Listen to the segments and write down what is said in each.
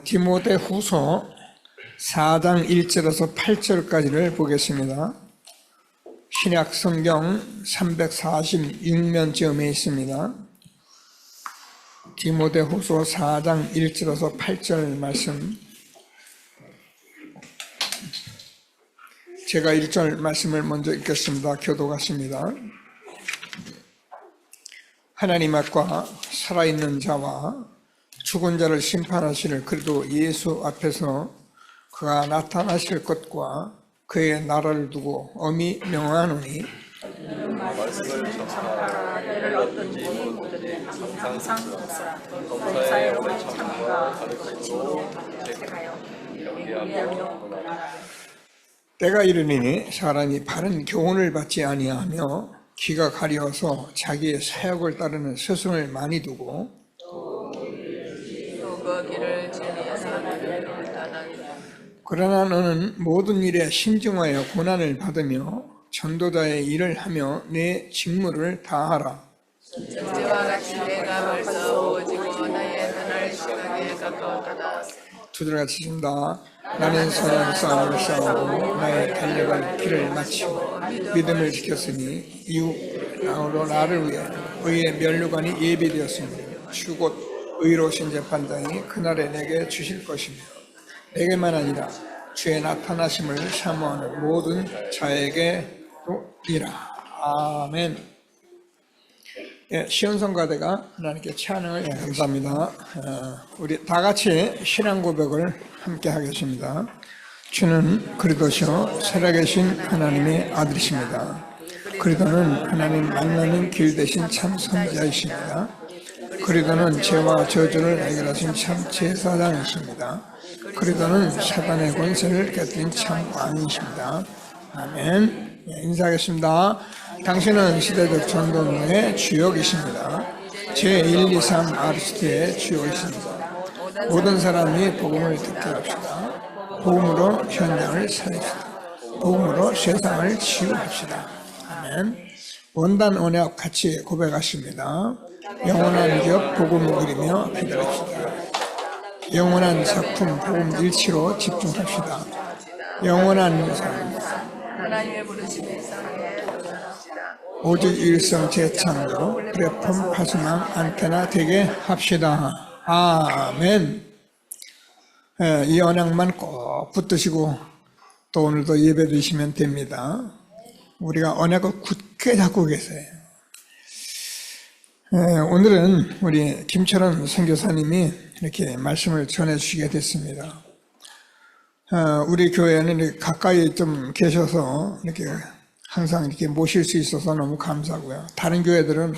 디모데후서 4장 1절에서 8절까지를 보겠습니다. 신약 성경 346면쯤에 있습니다. 디모데후서 4장 1절에서 8절 말씀. 제가 1절 말씀을 먼저 읽겠습니다. 교독하십니다. 하나님 앞과 살아있는 자와 죽은 자를 심판하시는 그리도 예수 앞에서 그가 나타나실 것과 그의 나라를 두고 엄히 명하노니 말씀을 전하라. 때를 어떤 분이 묻으되 항상 검사에 참가 가르치고 제가요 여기하며 때가 이르니 사람이 바른 교훈을 받지 아니하며 귀가 가려워서 자기의 사역을 따르는 스승을 많이 두고 또 그 길을 진리에서 따르니라. 그러나 너는 모든 일에 신중하여 고난을 받으며 전도자의 일을 하며 내 직무를 다하라. 이와 같이 내가 벌써 오지고 나의 떠날 시간에 가까웠다. 두드려 같이십니다. 나는 선한 싸움을 싸우고 나의 달려갈 길을 마치고 믿음을 지켰으니 이후로 나를 위해 의의 면류관이 예비되었으니 주 곧 의로우신 재판장이 그날에 내게 주실 것이며 내게만 아니라 주의 나타나심을 사모하는 모든 자에게도이라. 아멘. 시온성가대가 하나님께 찬양을 감사합니다. 우리 다 같이 신앙 고백을 함께 하겠습니다. 주는 그리스도시요 살아계신 하나님의 아들이십니다. 그리스도는 하나님 만나는 길 대신 참 선지자이십니다. 그리스도는 죄와 저주를 해결하신 참 제사장이십니다. 그리스도는 사단의 권세를 깨뜨린 참 왕이십니다. 아멘. 인사하겠습니다. 당신은 시대적 전도의 주역이십니다. 제1, 2, 3 아리스트의 주역이십니다. 모든 사람이 복음을 듣게 합시다. 복음으로 현장을 살립시다. 복음으로 세상을 치유합시다. 아멘. 원단 언약 같이 고백하십니다. 영원한 기업 복음 누리며 기다립시다. 영원한 작품 복음 일치로 집중합시다. 영원한 삶 하나님의 부르심에 상에 도전합시다. 오직 일성 재창조 플랫폼 파수망 안테나 되게 합시다. 아멘. 이 언약만 꼭 붙드시고 또 오늘도 예배 드리시면 됩니다. 우리가 언약을 굳게 잡고 계세요. 오늘은 우리 김철원 선교사님이 이렇게 말씀을 전해주시게 됐습니다. 우리 교회는 이렇게 가까이 좀 계셔서 이렇게 항상 이렇게 모실 수 있어서 너무 감사하고요. 다른 교회들은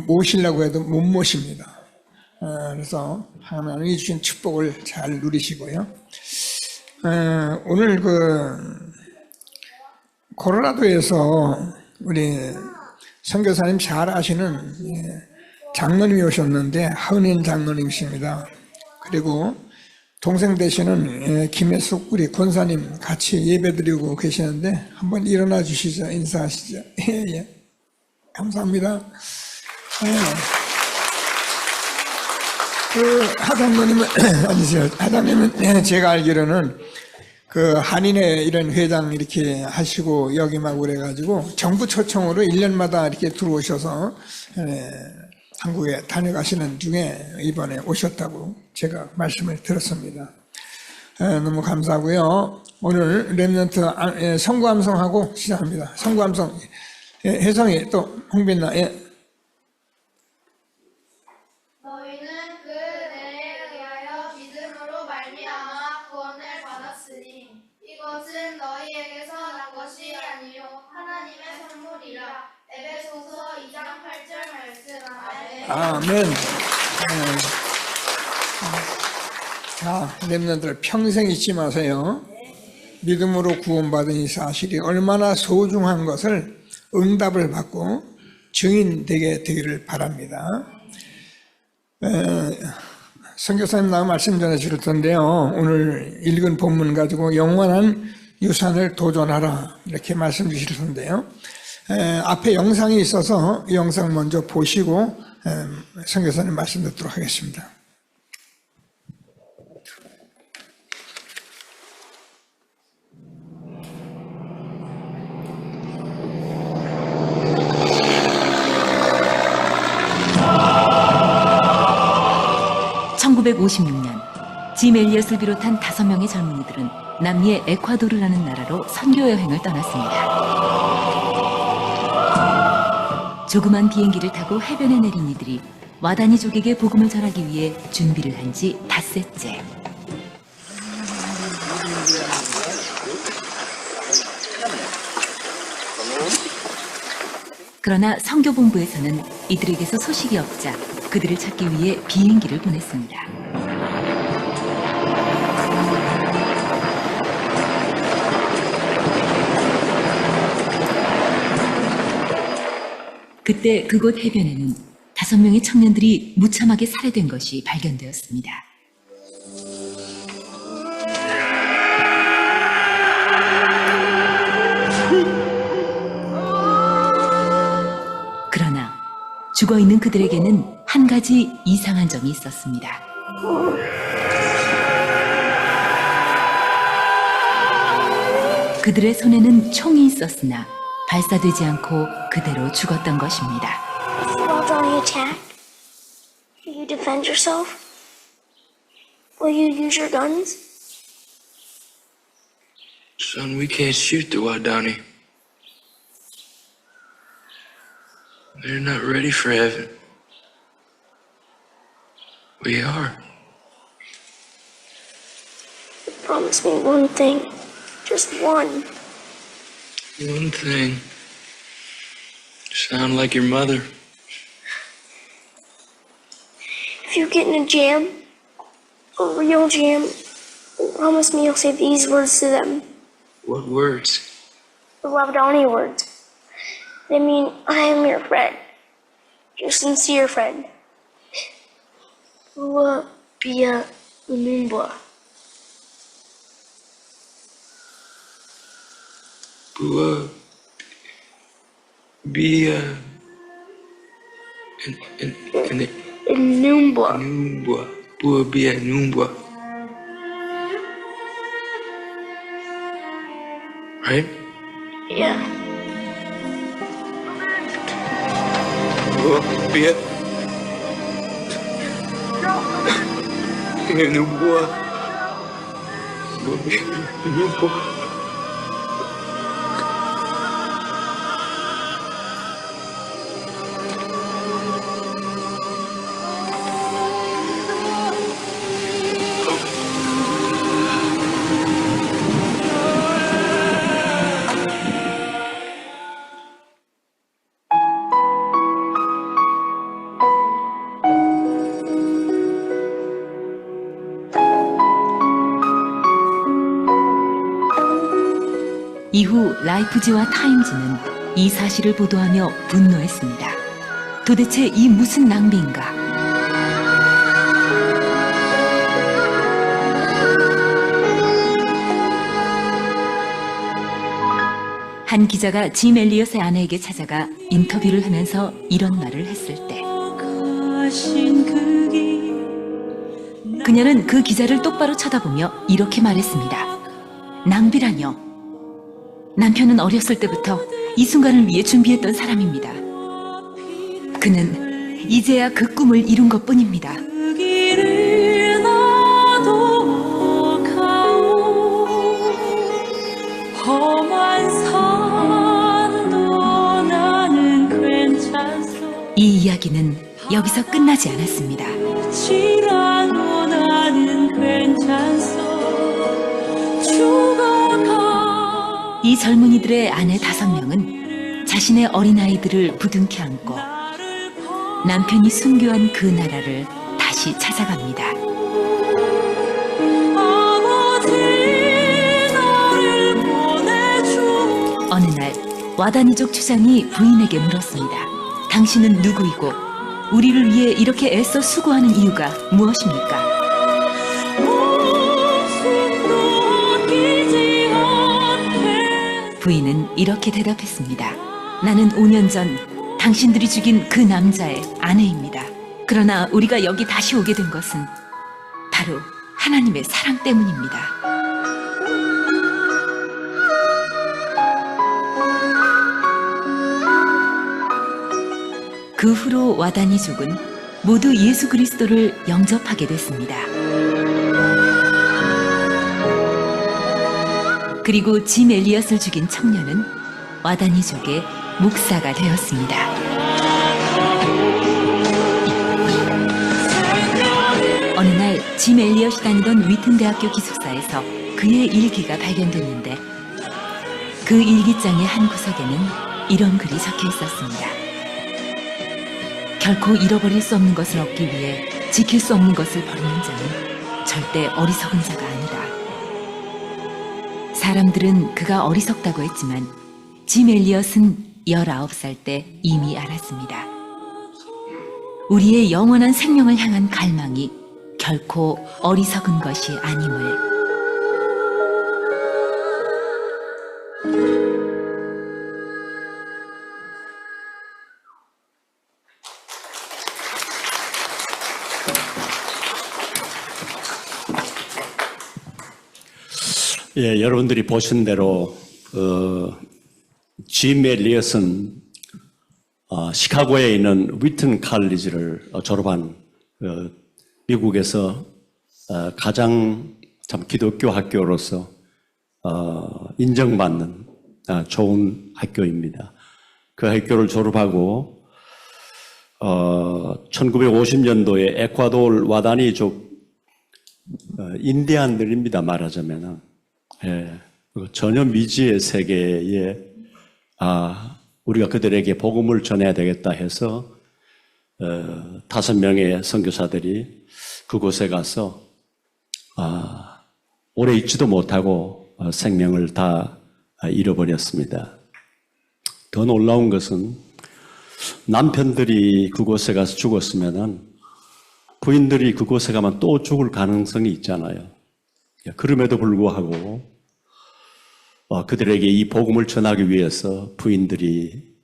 모시려고 해도 못 모십니다. 그래서 하나님이 주신 축복을 잘 누리시고요. 오늘 코로라도에서 우리 선교사님 잘 아시는 장로님이 오셨는데 하은인 장로님이십니다. 그리고 동생 되시는 김혜숙 우리 권사님 같이 예배드리고 계시는데 한번 일어나 주시죠. 인사하시죠. 예. 감사합니다. 하장로님은 아니세요. 하장님은 제가 알기로는 한인회 이런 회장 이렇게 하시고 역임하고 그래가지고 정부 초청으로 1년마다 이렇게 들어오셔서 한국에 다녀가시는 중에 이번에 오셨다고 제가 말씀을 들었습니다. 너무 감사하고요. 오늘 렘넌트 성구함성하고 시작합니다. 성구함성 혜성이 또 홍빈나 너희는 그 은혜에 의하여 믿음으로 말미암아 구원을 받았으니 이것은 너희에게서 난 것이 아니요 하나님의 선물이라. 에베소서 2장 8절 말씀. 아멘. 자, 렘넌트들 평생 잊지 마세요. 믿음으로 구원받은 이 사실이 얼마나 소중한 것을 응답을 받고 증인되게 되기를 바랍니다. 선교사님 나와 말씀 전해 주실 텐데요. 오늘 읽은 본문 가지고 영원한 유산을 도전하라 이렇게 말씀 주실 텐데요. 앞에 영상이 있어서 이 영상 먼저 보시고 선교사님 말씀 듣도록 하겠습니다. 1956년 짐 엘리엇을 비롯한 5명의 젊은이들은 남미의 에콰도르라는 나라로 선교 여행을 떠났습니다. 조그만 비행기를 타고 해변에 내린 이들이 와다니족에게 복음을 전하기 위해 준비를 한 지 닷새째. 그러나 선교본부에서는 이들에게서 소식이 없자 그들을 찾기 위해 비행기를 보냈습니다. 그때 그곳 해변에는 5명의 청년들이 무참하게 살해된 것이 발견되었습니다. 그러나 죽어있는 그들에게는 한 가지 이상한 점이 있었습니다. 그들의 손에는 총이 있었으나 발사되지 않고 그대로 죽었던 것입니다. Well, don't you attack? Will you defend yourself? Will you use your guns? Son, we can't shoot the Wadani. They're not ready for heaven. We are. Promise me one thing. Just one. One thing. Sound like your mother. If you get in a jam, a real jam, promise me you'll say these words to them. What words? The Labadani words. They mean, I am your friend. Your sincere friend. Bua Bia Lumumba. Bua. Bia. And Lumumba. Numbwa. Bua Bia Numbwa. Right? Yeah. Bua Bia. Numbwa. Bua Bia Numbwa. 이후 라이프지와 타임즈는 이 사실을 보도하며 분노했습니다. 도대체 이 무슨 낭비인가? 한 기자가 짐 엘리엇의 아내에게 찾아가 인터뷰를 하면서 이런 말을 했을 때 그녀는 그 기자를 똑바로 쳐다보며 이렇게 말했습니다. 낭비라뇨. 남편은 어렸을 때부터 이 순간을 위해 준비했던 사람입니다. 그는 이제야 그 꿈을 이룬 것뿐입니다. 이 이야기는 여기서 끝나지 않았습니다. 이 젊은이들의 아내 5명은 자신의 어린아이들을 부둥켜 안고 남편이 순교한 그 나라를 다시 찾아갑니다. 어느 날 와다니족 추장이 부인에게 물었습니다. 당신은 누구이고 우리를 위해 이렇게 애써 수고하는 이유가 무엇입니까? 부인은 이렇게 대답했습니다. 나는 5년 전 당신들이 죽인 그 남자의 아내입니다. 그러나 우리가 여기 다시 오게 된 것은 바로 하나님의 사랑 때문입니다. 그 후로 와다니족은 모두 예수 그리스도를 영접하게 됐습니다. 그리고 짐 엘리엇을 죽인 청년은 와다니족의 목사가 되었습니다. 어느 날 짐 엘리엇이 다니던 위튼 대학교 기숙사에서 그의 일기가 발견됐는데 그 일기장의 한 구석에는 이런 글이 적혀 있었습니다. 결코 잃어버릴 수 없는 것을 얻기 위해 지킬 수 없는 것을 버리는 자는 절대 어리석은 자가 아니다. 사람들은 그가 어리석다고 했지만 짐 엘리엇은 19살 때 이미 알았습니다. 우리의 영원한 생명을 향한 갈망이 결코 어리석은 것이 아님을. 예, 여러분들이 보신 대로 짐 엘리엇은 시카고에 있는 위튼 칼리지를 졸업한 미국에서 가장 참 기독교 학교로서 인정받는 좋은 학교입니다. 그 학교를 졸업하고 1950년도에 에콰도르 와다니족 인디안들입니다. 말하자면은. 예, 전혀 미지의 세계에 우리가 그들에게 복음을 전해야 되겠다 해서 5명의 선교사들이 그곳에 가서 오래 있지도 못하고 생명을 다 잃어버렸습니다. 더 놀라운 것은 남편들이 그곳에 가서 죽었으면은 부인들이 그곳에 가면 또 죽을 가능성이 있잖아요. 그럼에도 불구하고 그들에게 이 복음을 전하기 위해서 부인들이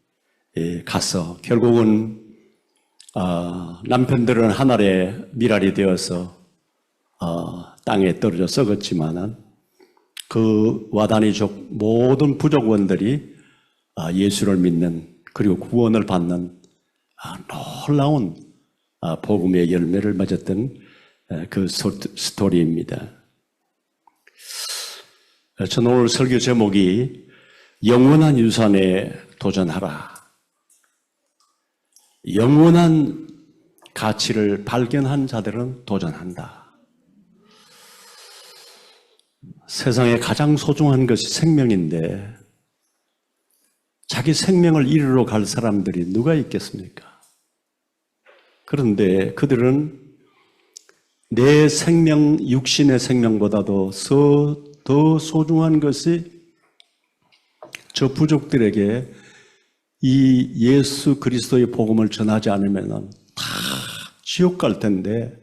가서 결국은 남편들은 하늘에 미랄이 되어서 땅에 떨어져 썩었지만은 그 와다니족 모든 부족원들이 예수를 믿는 그리고 구원을 받는 놀라운 복음의 열매를 맺었던 그 스토리입니다. 저는 오늘 설교 제목이 영원한 유산에 도전하라. 영원한 가치를 발견한 자들은 도전한다. 세상에 가장 소중한 것이 생명인데 자기 생명을 잃으러 갈 사람들이 누가 있겠습니까? 그런데 그들은 내 생명, 육신의 생명보다도 더 소중한 것이 저 부족들에게 이 예수 그리스도의 복음을 전하지 않으면 다 지옥 갈 텐데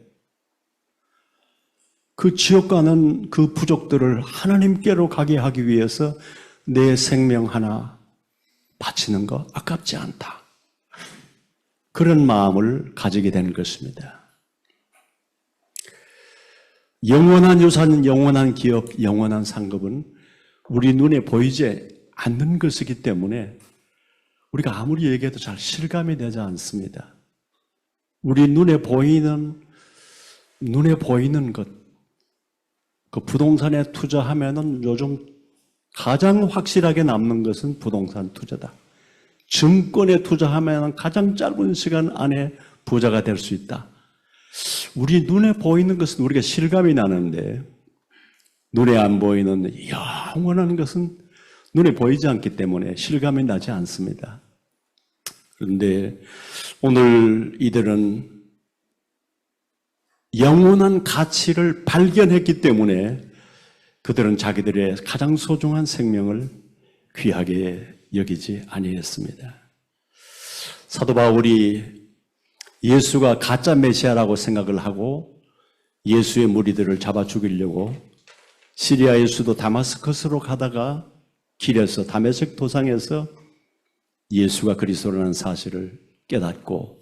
그 지옥 가는 그 부족들을 하나님께로 가게 하기 위해서 내 생명 하나 바치는 거 아깝지 않다. 그런 마음을 가지게 되는 것입니다. 영원한 유산, 영원한 기업, 영원한 상급은 우리 눈에 보이지 않는 것이기 때문에 우리가 아무리 얘기해도 잘 실감이 되지 않습니다. 우리 눈에 보이는 것, 그 부동산에 투자하면은 요즘 가장 확실하게 남는 것은 부동산 투자다. 증권에 투자하면 가장 짧은 시간 안에 부자가 될 수 있다. 우리 눈에 보이는 것은 우리가 실감이 나는데 눈에 안 보이는 영원한 것은 눈에 보이지 않기 때문에 실감이 나지 않습니다. 그런데 오늘 이들은 영원한 가치를 발견했기 때문에 그들은 자기들의 가장 소중한 생명을 귀하게 여기지 아니했습니다. 사도 바울이 예수가 가짜 메시아라고 생각을 하고 예수의 무리들을 잡아 죽이려고 시리아의 수도 다마스커스로 가다가 길에서 다메섹 도상에서 예수가 그리스도라는 사실을 깨닫고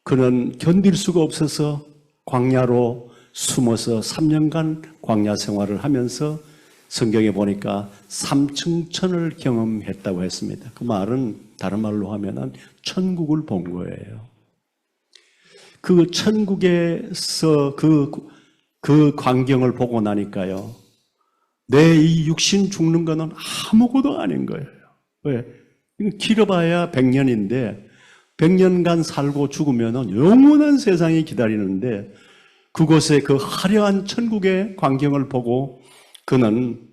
그는 견딜 수가 없어서 광야로 숨어서 3년간 광야 생활을 하면서 성경에 보니까 삼층천을 경험했다고 했습니다. 그 말은 다른 말로 하면은 천국을 본 거예요. 그 천국에서 그 광경을 보고 나니까요. 내 이 육신 죽는 거는 아무것도 아닌 거예요. 왜? 길어봐야 100년인데 100년간 살고 죽으면 영원한 세상이 기다리는데 그곳에 그 화려한 천국의 광경을 보고 그는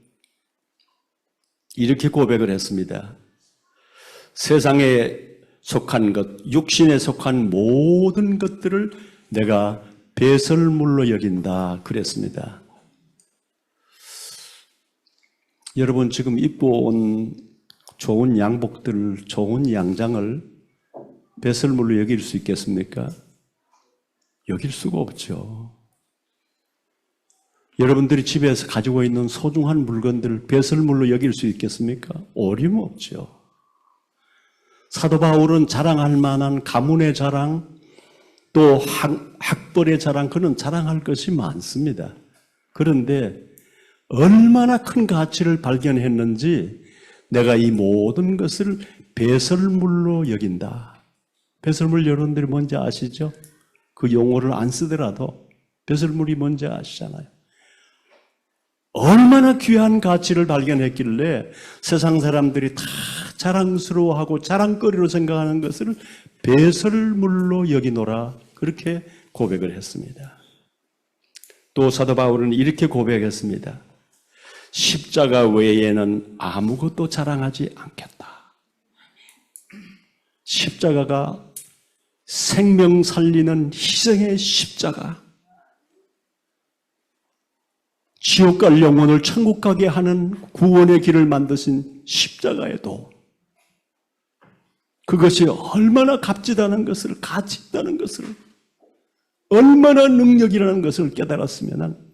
이렇게 고백을 했습니다. 세상에 속한 것, 육신에 속한 모든 것들을 내가 배설물로 여긴다 그랬습니다. 여러분 지금 입고 온 좋은 양복들, 좋은 양장을 배설물로 여길 수 있겠습니까? 여길 수가 없죠. 여러분들이 집에서 가지고 있는 소중한 물건들을 배설물로 여길 수 있겠습니까? 어림없죠. 사도 바울은 자랑할 만한 가문의 자랑, 또 학벌의 자랑, 그는 자랑할 것이 많습니다. 그런데 얼마나 큰 가치를 발견했는지 내가 이 모든 것을 배설물로 여긴다. 배설물 여러분들이 뭔지 아시죠? 그 용어를 안 쓰더라도 배설물이 뭔지 아시잖아요. 얼마나 귀한 가치를 발견했길래 세상 사람들이 다 자랑스러워하고 자랑거리로 생각하는 것을 배설물로 여기노라 그렇게 고백을 했습니다. 또 사도 바울은 이렇게 고백했습니다. 십자가 외에는 아무것도 자랑하지 않겠다. 십자가가 생명 살리는 희생의 십자가, 지옥 갈 영혼을 천국 가게 하는 구원의 길을 만드신 십자가에도 그것이 얼마나 값지다는 것을, 가치 있다는 것을, 얼마나 능력이라는 것을 깨달았으면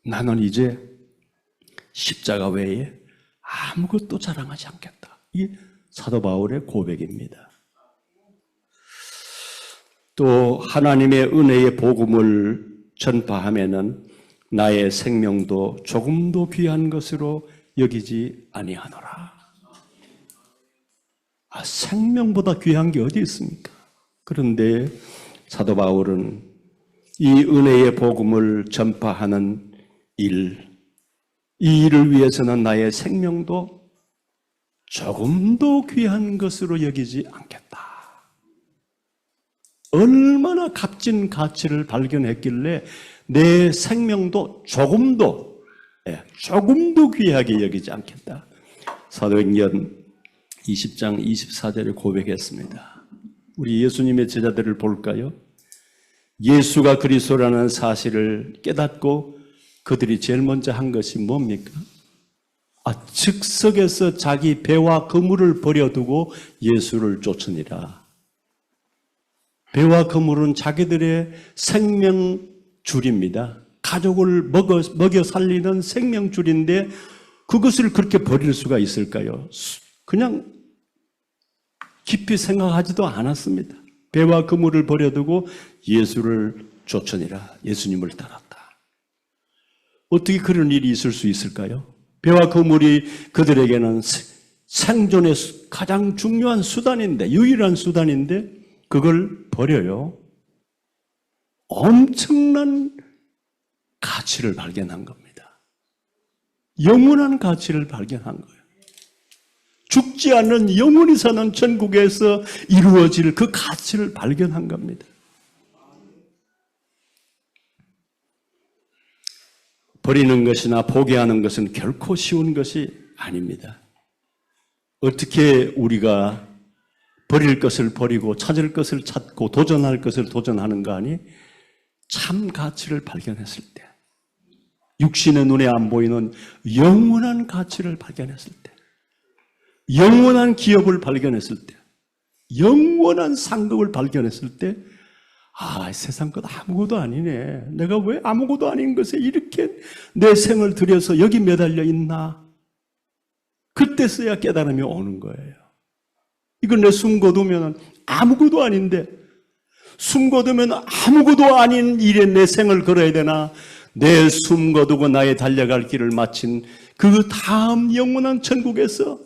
나는 이제 십자가 외에 아무것도 자랑하지 않겠다. 이게 사도 바울의 고백입니다. 또 하나님의 은혜의 복음을 전파하면은 나의 생명도 조금도 귀한 것으로 여기지 아니하노라. 생명보다 귀한 게 어디 있습니까? 그런데 사도 바울은 이 은혜의 복음을 전파하는 일, 이 일을 위해서는 나의 생명도 조금도 귀한 것으로 여기지 않겠다. 얼마나 값진 가치를 발견했길래 내 생명도 조금도 귀하게 여기지 않겠다. 사도행전 20장 24절에 고백했습니다. 우리 예수님의 제자들을 볼까요? 예수가 그리스도라는 사실을 깨닫고 그들이 제일 먼저 한 것이 뭡니까? 즉석에서 자기 배와 그물을 버려두고 예수를 쫓으니라. 배와 그물은 자기들의 생명줄입니다. 가족을 먹여 살리는 생명줄인데 그것을 그렇게 버릴 수가 있을까요? 그냥 깊이 생각하지도 않았습니다. 배와 그물을 버려두고 예수를 쫓으니라. 예수님을 따랐다. 어떻게 그런 일이 있을 수 있을까요? 배와 그물이 그들에게는 생존의 가장 중요한 수단인데, 유일한 수단인데 그걸 버려요. 엄청난 가치를 발견한 겁니다. 영원한 가치를 발견한 거예요. 죽지 않는 영원히 사는 천국에서 이루어질 그 가치를 발견한 겁니다. 버리는 것이나 포기하는 것은 결코 쉬운 것이 아닙니다. 어떻게 우리가 버릴 것을 버리고 찾을 것을 찾고 도전할 것을 도전하는가 하니 참 가치를 발견했을 때, 육신의 눈에 안 보이는 영원한 가치를 발견했을 때, 영원한 기업을 발견했을 때, 영원한 상급을 발견했을 때, 세상 것 아무것도 아니네. 내가 왜 아무것도 아닌 것에 이렇게 내 생을 들여서 여기 매달려 있나? 그때서야 깨달음이 오는 거예요. 이건 내 숨 거두면 아무것도 아닌데, 숨 거두면 아무것도 아닌 일에 내 생을 걸어야 되나? 내 숨 거두고 나의 달려갈 길을 마친 그 다음 영원한 천국에서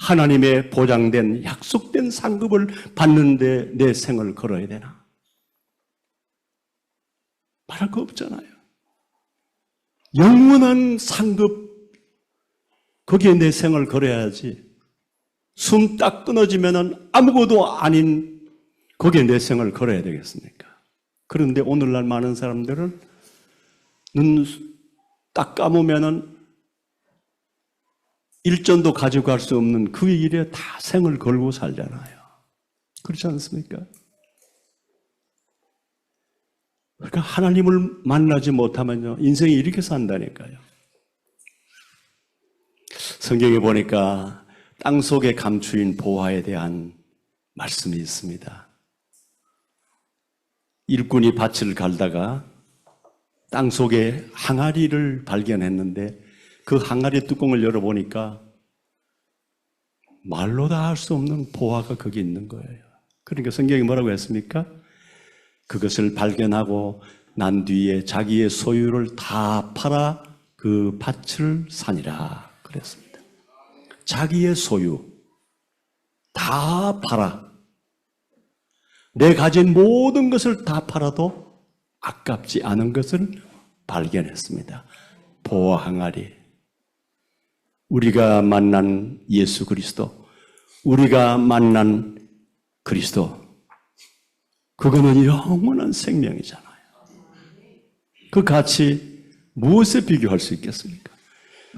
하나님의 보장된 약속된 상급을 받는데 내 생을 걸어야 되나? 말할 거 없잖아요. 영원한 상급, 거기에 내 생을 걸어야지. 숨 딱 끊어지면은 아무것도 아닌 거기에 내 생을 걸어야 되겠습니까? 그런데 오늘날 많은 사람들은 눈 딱 감으면은 일전도 가지고 갈 수 없는 그 일에 다 생을 걸고 살잖아요. 그렇지 않습니까? 그러니까 하나님을 만나지 못하면요, 인생이 이렇게 산다니까요. 성경에 보니까 땅 속에 감추인 보화에 대한 말씀이 있습니다. 일꾼이 밭을 갈다가 땅 속에 항아리를 발견했는데 그 항아리 뚜껑을 열어보니까 말로 다 할 수 없는 보화가 거기 있는 거예요. 그러니까 성경이 뭐라고 했습니까? 그것을 발견하고 난 뒤에 자기의 소유를 다 팔아 그 밭을 사니라 그랬습니다. 자기의 소유 다 팔아. 내 가진 모든 것을 다 팔아도 아깝지 않은 것을 발견했습니다. 보화 항아리. 우리가 만난 예수 그리스도, 우리가 만난 그리스도, 그거는 영원한 생명이잖아요. 그 가치 무엇에 비교할 수 있겠습니까?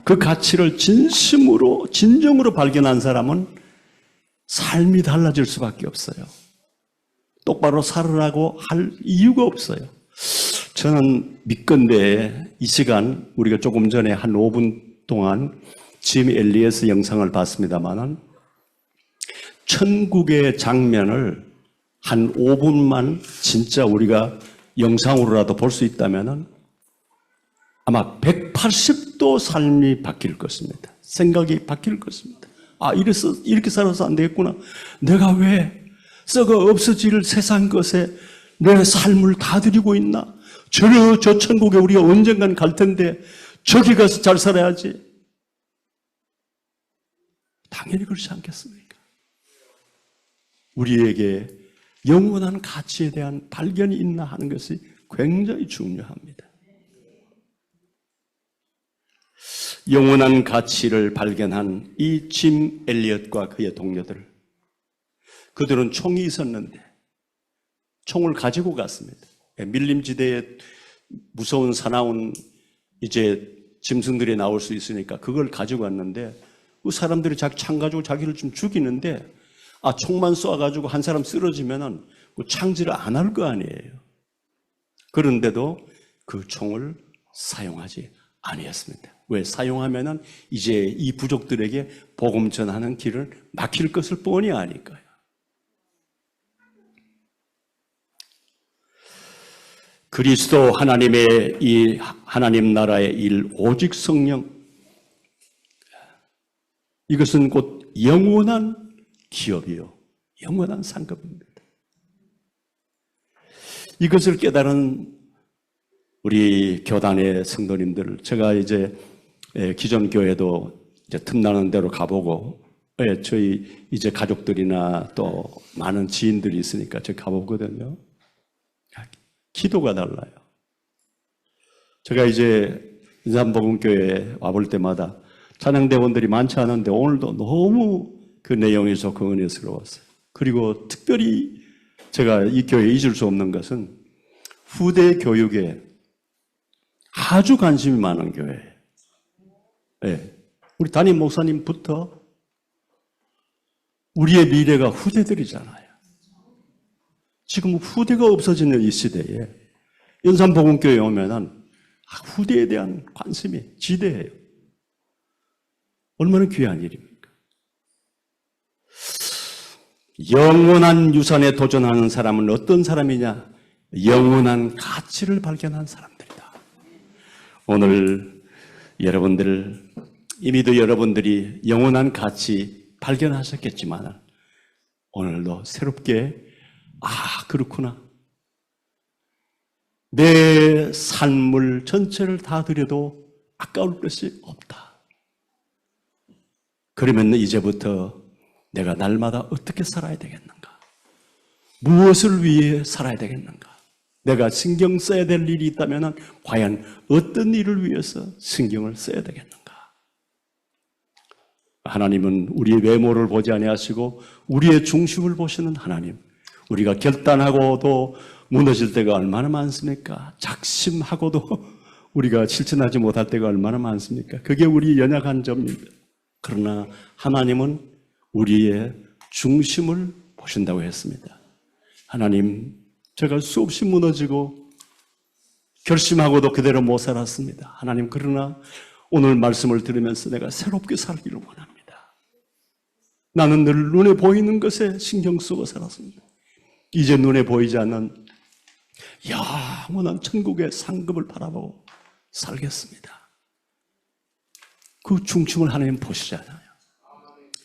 그 가치를 진심으로, 진정으로 발견한 사람은 삶이 달라질 수밖에 없어요. 똑바로 살으라고 할 이유가 없어요. 저는 믿건대 이 시간, 우리가 조금 전에 한 5분 동안 짐 엘리엇 영상을 봤습니다만은 천국의 장면을 한 5분만 진짜 우리가 영상으로라도 볼 수 있다면은 아마 180도 삶이 바뀔 것입니다. 생각이 바뀔 것입니다. 아, 이렇게 살아서 안 되겠구나. 내가 왜 썩어 없어질 세상 것에 내 삶을 다 드리고 있나? 저 천국에 우리가 언젠간 갈 텐데 저기 가서 잘 살아야지. 당연히 그렇지 않겠습니까? 우리에게 영원한 가치에 대한 발견이 있나 하는 것이 굉장히 중요합니다. 영원한 가치를 발견한 이 짐 엘리엇과 그의 동료들, 그들은 총이 있었는데 총을 가지고 갔습니다. 밀림지대에 무서운 사나운 이제 짐승들이 나올 수 있으니까 그걸 가지고 왔는데 그 사람들이 자기 창 가지고 자기를 좀 죽이는데 총만 쏴가지고 한 사람 쓰러지면은 그 창질을 안 할 거 아니에요. 그런데도 그 총을 사용하지 아니했습니다. 왜? 사용하면은 이제 이 부족들에게 복음 전하는 길을 막힐 것을 뻔히 아니까요. 그리스도 하나님의 이 하나님 나라의 일, 오직 성령, 이것은 곧 영원한 기업이요, 영원한 상급입니다. 이것을 깨달은 우리 교단의 성도님들, 제가 이제 기존 교회도 이제 틈나는 대로 가보고, 저희 이제 가족들이나 또 많은 지인들이 있으니까 제가 가보거든요. 기도가 달라요. 제가 이제 인삼복음교회에 와볼 때마다 찬양대원들이 많지 않은데 오늘도 너무 그 내용이 좋고 은혜스러웠어요. 그리고 특별히 제가 이 교회에 잊을 수 없는 것은 후대 교육에 아주 관심이 많은 교회예요. 네. 우리 담임 목사님부터 우리의 미래가 후대들이잖아요. 지금 후대가 없어지는 이 시대에 연산복음교회에 오면은 후대에 대한 관심이 지대해요. 얼마나 귀한 일입니까? 영원한 유산에 도전하는 사람은 어떤 사람이냐? 영원한 가치를 발견한 사람들이다. 오늘 여러분들, 이미도 여러분들이 영원한 가치 발견하셨겠지만 오늘도 새롭게 그렇구나. 내 삶을 전체를 다 드려도 아까울 것이 없다. 그러면 이제부터 내가 날마다 어떻게 살아야 되겠는가? 무엇을 위해 살아야 되겠는가? 내가 신경 써야 될 일이 있다면 과연 어떤 일을 위해서 신경을 써야 되겠는가? 하나님은 우리의 외모를 보지 아니하시고 우리의 중심을 보시는 하나님. 우리가 결단하고도 무너질 때가 얼마나 많습니까? 작심하고도 우리가 실천하지 못할 때가 얼마나 많습니까? 그게 우리 연약한 점입니다. 그러나 하나님은 우리의 중심을 보신다고 했습니다. 하나님, 제가 수없이 무너지고 결심하고도 그대로 못 살았습니다. 하나님, 그러나 오늘 말씀을 들으면서 내가 새롭게 살기를 원합니다. 나는 늘 눈에 보이는 것에 신경 쓰고 살았습니다. 이제 눈에 보이지 않는 영원한 천국의 상급을 바라보고 살겠습니다. 그 중심을 하나님 보시잖아요.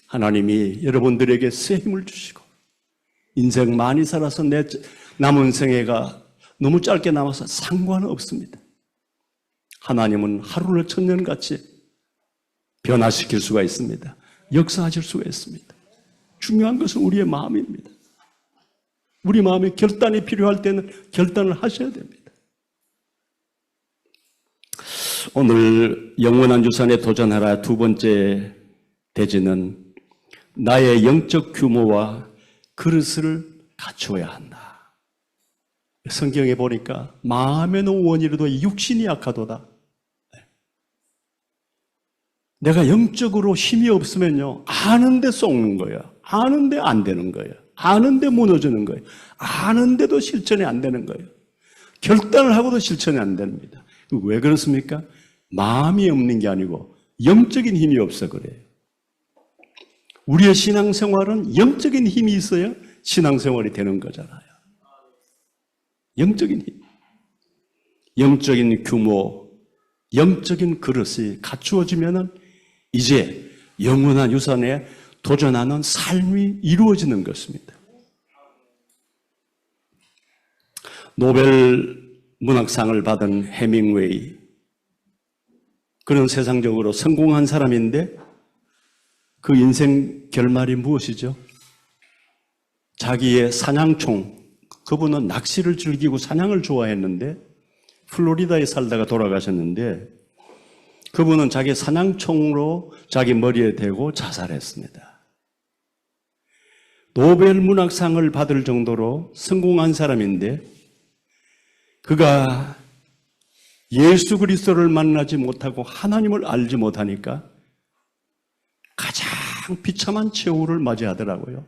하나님이 여러분들에게 새 힘을 주시고 인생 많이 살아서 내 남은 생애가 너무 짧게 남아서 상관없습니다. 하나님은 하루를 천년같이 변화시킬 수가 있습니다. 역사하실 수가 있습니다. 중요한 것은 우리의 마음입니다. 우리 마음에 결단이 필요할 때는 결단을 하셔야 됩니다. 오늘 영원한 유산에 도전하라 두 번째 대지는 나의 영적 규모와 그릇을 갖추어야 한다. 성경에 보니까 마음에는 원이라도 육신이 약하도다. 내가 영적으로 힘이 없으면요, 아는데 속는 거야. 아는데 안 되는 거야. 아는데 무너지는 거예요. 아는데도 실천이 안 되는 거예요. 결단을 하고도 실천이 안 됩니다. 왜 그렇습니까? 마음이 없는 게 아니고 영적인 힘이 없어 그래요. 우리의 신앙생활은 영적인 힘이 있어야 신앙생활이 되는 거잖아요. 영적인 힘. 영적인 규모, 영적인 그릇이 갖추어지면은 이제 영원한 유산에 도전하는 삶이 이루어지는 것입니다. 노벨 문학상을 받은 해밍웨이, 그는 세상적으로 성공한 사람인데 그 인생 결말이 무엇이죠? 자기의 사냥총, 그분은 낚시를 즐기고 사냥을 좋아했는데 플로리다에 살다가 돌아가셨는데 그분은 자기 사냥총으로 자기 머리에 대고 자살했습니다. 노벨 문학상을 받을 정도로 성공한 사람인데 그가 예수 그리스도를 만나지 못하고 하나님을 알지 못하니까 가장 비참한 최후를 맞이하더라고요.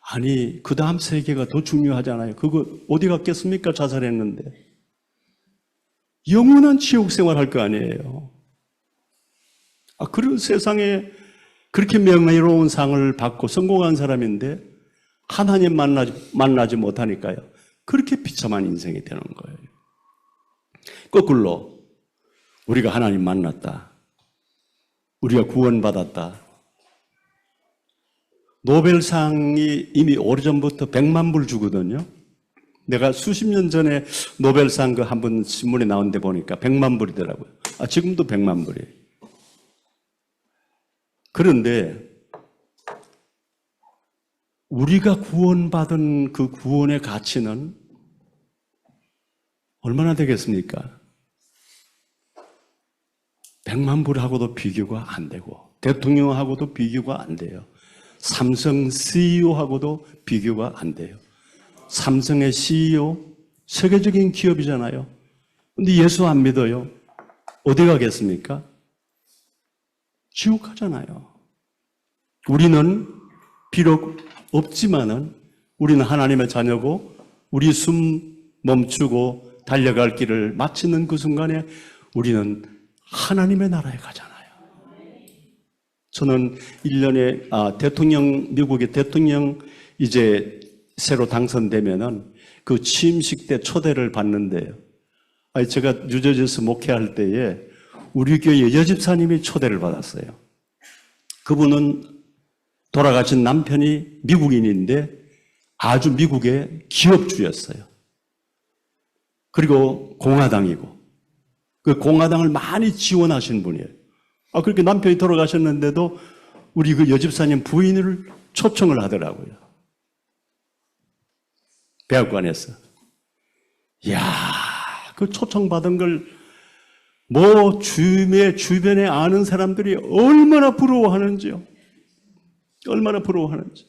아니, 그 다음 세계가 더 중요하잖아요. 그거 어디 갔겠습니까? 자살했는데. 영원한 지옥 생활할 거 아니에요. 그런 세상에 그렇게 명예로운 상을 받고 성공한 사람인데 하나님 만나지 못하니까요. 그렇게 비참한 인생이 되는 거예요. 거꾸로 우리가 하나님 만났다. 우리가 구원받았다. 노벨상이 이미 오래전부터 100만 불 주거든요. 내가 수십 년 전에 노벨상 그 한 번 신문에 나온 데 보니까 100만 불이더라고요. 지금도 100만 불이에요. 그런데 우리가 구원받은 그 구원의 가치는 얼마나 되겠습니까? 100만 불하고도 비교가 안 되고 대통령하고도 비교가 안 돼요. 삼성 CEO하고도 비교가 안 돼요. 삼성의 CEO, 세계적인 기업이잖아요. 근데 예수 안 믿어요. 어디 가겠습니까? 지옥 가잖아요. 우리는 비록 없지만은 우리는 하나님의 자녀고 우리 숨 멈추고 달려갈 길을 마치는 그 순간에 우리는 하나님의 나라에 가잖아요. 저는 1년에 미국의 대통령 이제 새로 당선되면은 그 취임식 때 초대를 받는데요. 제가 뉴저지에서 목회할 때에 우리 교회 여집사님이 초대를 받았어요. 그분은 돌아가신 남편이 미국인인데 아주 미국의 기업주였어요. 그리고 공화당이고 그 공화당을 많이 지원하신 분이에요. 그렇게 남편이 돌아가셨는데도 우리 그 여집사님 부인을 초청을 하더라고요. 백악관에서. 이야, 그 초청받은 걸 주변에 아는 사람들이 얼마나 부러워하는지요. 얼마나 부러워하는지.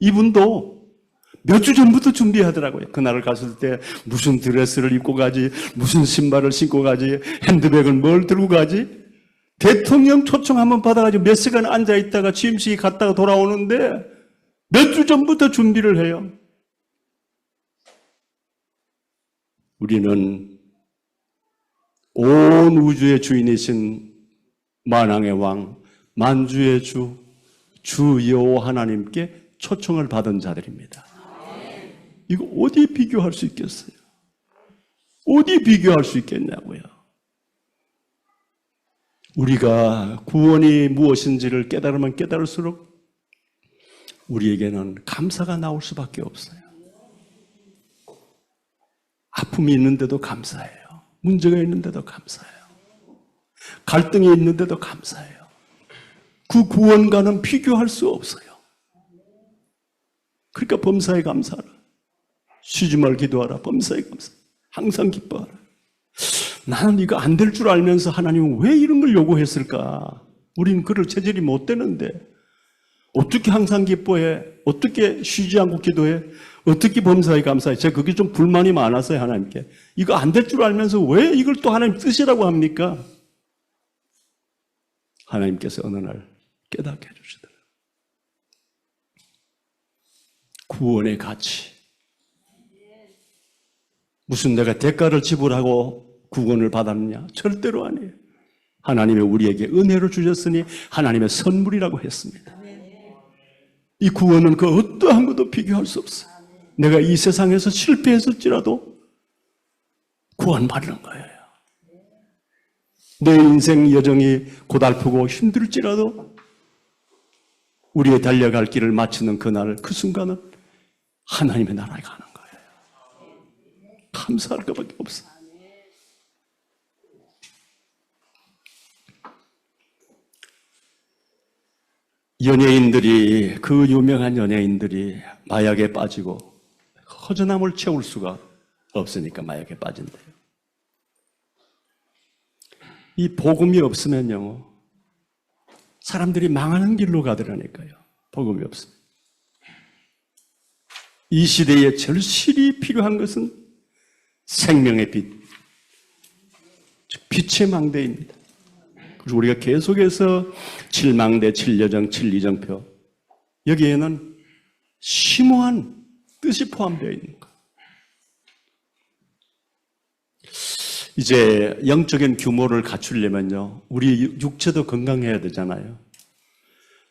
이분도 몇 주 전부터 준비하더라고요. 그날을 갔을 때 무슨 드레스를 입고 가지, 무슨 신발을 신고 가지, 핸드백을 뭘 들고 가지. 대통령 초청 한번 받아가지고 몇 시간 앉아있다가 취임식에 갔다가 돌아오는데 몇 주 전부터 준비를 해요. 우리는 온 우주의 주인이신 만왕의 왕, 만주의 주, 주 여호와 하나님께 초청을 받은 자들입니다. 이거 어디 비교할 수 있겠어요? 어디 비교할 수 있겠냐고요. 우리가 구원이 무엇인지를 깨달으면 깨달을수록 우리에게는 감사가 나올 수밖에 없어요. 아픔이 있는데도 감사해요. 문제가 있는데도 감사해요. 갈등이 있는데도 감사해요. 그 구원과는 비교할 수 없어요. 그러니까 범사에 감사하라. 쉬지 말 기도하라. 범사에 감사. 항상 기뻐하라. 나는 이거 안 될 줄 알면서 하나님은 왜 이런 걸 요구했을까? 우리는 그럴 체질이 못 되는데 어떻게 항상 기뻐해? 어떻게 쉬지 않고 기도해? 어떻게 범사에 감사해? 제가 그게 좀 불만이 많았어요, 하나님께. 이거 안 될 줄 알면서 왜 이걸 또 하나님 뜻이라고 합니까? 하나님께서 어느 날 깨닫게 해주시더라고요. 구원의 가치. 무슨 내가 대가를 지불하고 구원을 받았느냐? 절대로 아니에요. 하나님이 우리에게 은혜로 주셨으니 하나님의 선물이라고 했습니다. 이 구원은 그 어떠한 것도 비교할 수 없어요. 내가 이 세상에서 실패했을지라도 구원받는 거예요. 내 인생 여정이 고달프고 힘들지라도 우리의 달려갈 길을 마치는 그날, 그 순간은 하나님의 나라에 가는 거예요. 감사할 것밖에 없어요. 연예인들이, 그 유명한 연예인들이 마약에 빠지고 허전함을 채울 수가 없으니까 마약에 빠진대요. 이 복음이 없으면요, 사람들이 망하는 길로 가더라니까요. 복음이 없으면. 이 시대에 절실히 필요한 것은 생명의 빛, 즉 빛의 망대입니다. 그래서 우리가 계속해서 7망대, 7여정, 7이정표, 여기에는 심오한 뜻이 포함되어 있는 거예요. 이제 영적인 규모를 갖추려면요, 우리 육체도 건강해야 되잖아요.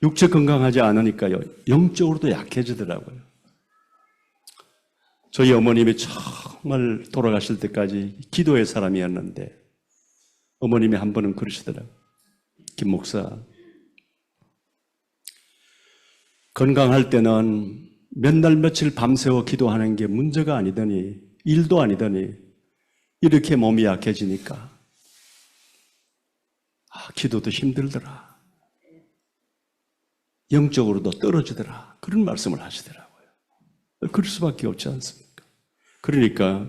육체 건강하지 않으니까요, 영적으로도 약해지더라고요. 저희 어머님이 정말 돌아가실 때까지 기도의 사람이었는데 어머님이 한 번은 그러시더라고요. 김 목사, 건강할 때는 몇 날 며칠 밤새워 기도하는 게 문제가 아니더니, 일도 아니더니 이렇게 몸이 약해지니까 기도도 힘들더라. 영적으로도 떨어지더라. 그런 말씀을 하시더라고요. 그럴 수밖에 없지 않습니까? 그러니까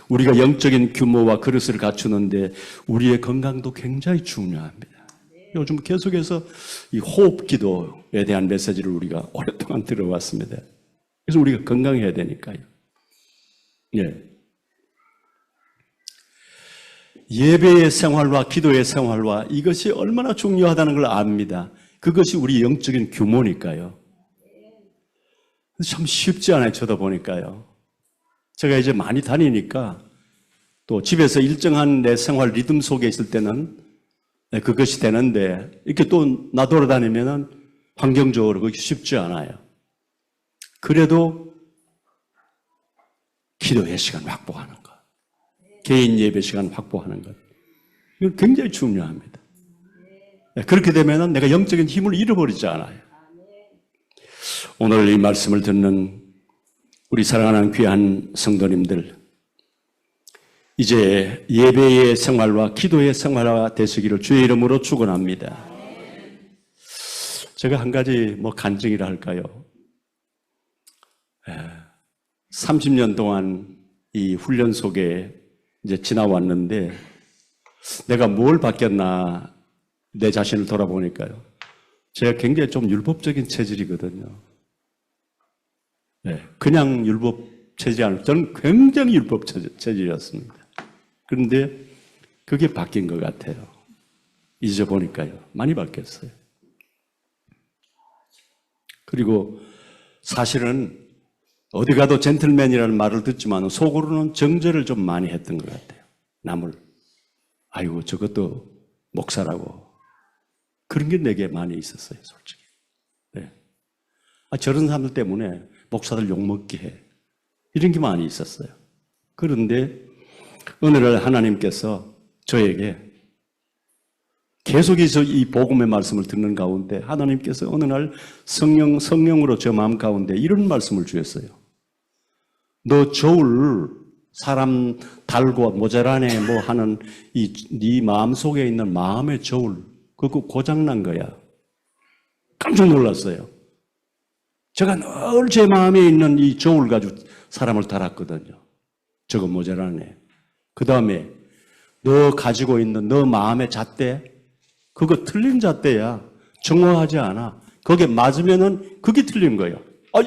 우리가 영적인 규모와 그릇을 갖추는데 우리의 건강도 굉장히 중요합니다. 요즘 계속해서 이 호흡 기도에 대한 메시지를 우리가 오랫동안 들어왔습니다. 그래서 우리가 건강해야 되니까요. 예. 예배의 생활과 기도의 생활과 이것이 얼마나 중요하다는 걸 압니다. 그것이 우리 영적인 규모니까요. 참 쉽지 않아요, 쳐다보니까요. 제가 이제 많이 다니니까 또 집에서 일정한 내 생활 리듬 속에 있을 때는 그것이 되는데, 이렇게 또 나 돌아다니면은 환경적으로 그게 쉽지 않아요. 그래도 기도의 시간 확보하는 것, 개인 예배 시간 확보하는 것, 이건 굉장히 중요합니다. 그렇게 되면은 내가 영적인 힘을 잃어버리지 않아요. 오늘 이 말씀을 듣는 우리 사랑하는 귀한 성도님들, 이제 예배의 생활과 기도의 생활화 되시기를 주의 이름으로 축원합니다. 제가 한 가지 간증이라 할까요? 30년 동안 이 훈련 속에 이제 지나왔는데 내가 뭘 바뀌었나 내 자신을 돌아보니까요. 제가 굉장히 좀 율법적인 체질이거든요. 네, 그냥 율법 체질이 아니고 저는 굉장히 율법 체질이었습니다. 그런데 그게 바뀐 것 같아요. 잊어보니까요. 많이 바뀌었어요. 그리고 사실은 어디 가도 젠틀맨이라는 말을 듣지만 속으로는 정죄를 좀 많이 했던 것 같아요. 남을. 아이고 저것도 목사라고. 그런 게 내게 많이 있었어요. 솔직히. 네. 저런 사람들 때문에 목사들 욕먹게 해. 이런 게 많이 있었어요. 그런데 어느 날 하나님께서 저에게 계속해서 이 복음의 말씀을 듣는 가운데 하나님께서 어느 날 성령으로 저 마음 가운데 이런 말씀을 주셨어요. 너 저울 사람 달고 모자라네 뭐 하는 네 마음 속에 있는 마음의 저울 그거 고장난 거야. 깜짝 놀랐어요. 제가 늘 제 마음에 있는 이 저울 가지고 사람을 달았거든요. 저거 모자라네. 그 다음에 너 가지고 있는 너 마음의 잣대 그거 틀린 잣대야. 정확하지 않아. 거기에 맞으면은 그게 틀린 거예요.